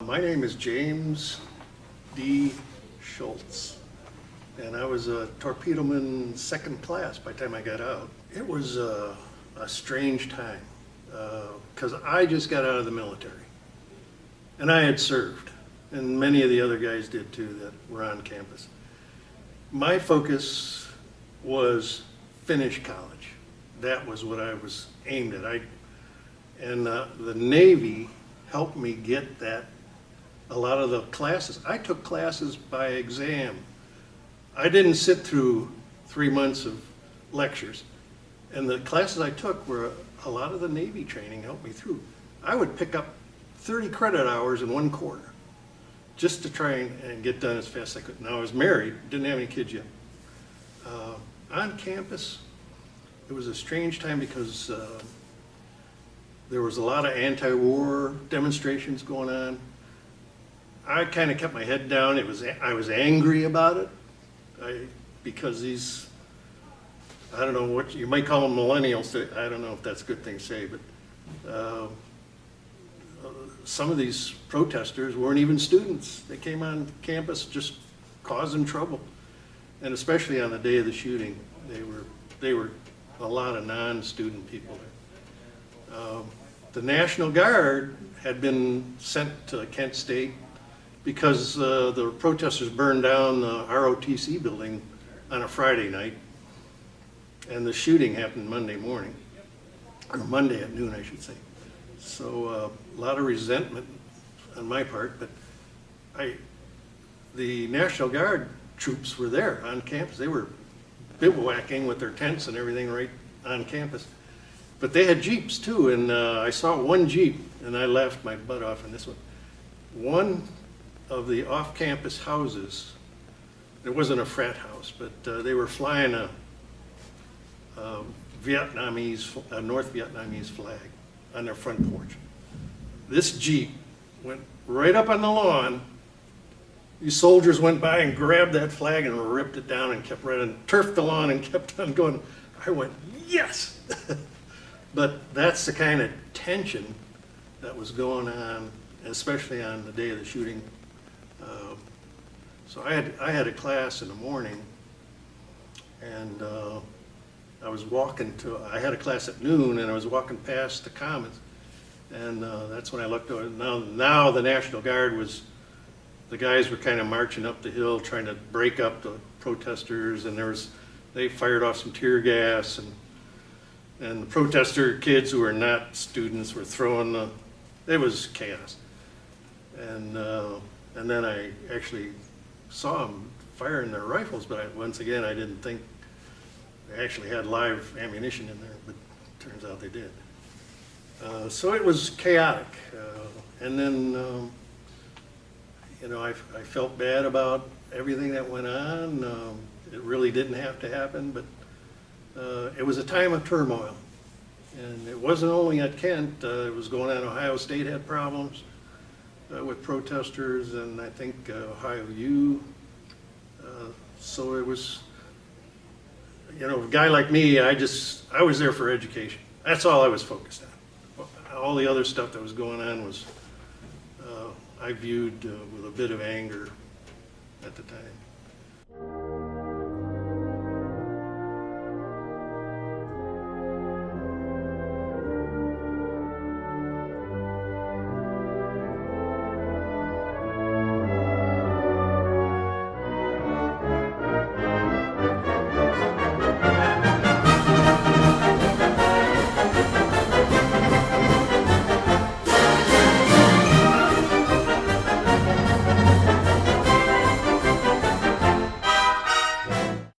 My name is James D. Schultz, and I was a torpedoman second class by the time I got out. It was a strange time because I just got out of the military, and I had served, and many of the other guys did too that were on campus. My focus was finish college. That was what I was aimed at. The Navy helped me get that. A lot of the classes, I took classes by exam. I didn't sit through 3 months of lectures. And the classes I took were, a lot of the Navy training helped me through. I would pick up 30 credit hours in 1 quarter just to try and get done as fast as I could. Now I was married, didn't have any kids yet. On campus, it was a strange time because there was a lot of anti-war demonstrations going on. I kind of kept my head down. I was angry about it because these, I don't know what you might call them, millennials. I don't know if that's a good thing to say, but some of these protesters weren't even students. They came on campus just causing trouble, and especially on the day of the shooting, they were a lot of non-student people there. The National Guard had been sent to Kent State because the protesters burned down the ROTC building on a Friday night, and the shooting happened Monday morning, or Monday at noon, I should say. So a lot of resentment on my part, but the National Guard troops were there on campus. They were bivouacking with their tents and everything right on campus. But they had Jeeps too, and I saw one Jeep, and I laughed my butt off in this one. One of the off-campus houses, it wasn't a frat house, but they were flying a North Vietnamese flag on their front porch. This Jeep went right up on the lawn. These soldiers went by and grabbed that flag and ripped it down and kept running, turfed the lawn and kept on going. I went, yes! But that's the kind of tension that was going on, especially on the day of the shooting. So I had a class in the morning, and I was walking I had a class at noon, and I was walking past the Commons, and that's when I looked over. Now the National Guard the guys were kind of marching up the hill trying to break up the protesters, and they fired off some tear gas, and the protester kids who were not students were throwing it was chaos. And then I actually saw them firing their rifles, but once again, I didn't think they actually had live ammunition in there, but it turns out they did. So it was chaotic. And then, I felt bad about everything that went on. It really didn't have to happen, but it was a time of turmoil. And it wasn't only at Kent, it was going on. Ohio State had problems with protesters, and I think Ohio U. So it was, a guy like me, I was there for education. That's all I was focused on. All the other stuff that was going on was, I viewed with a bit of anger at the time.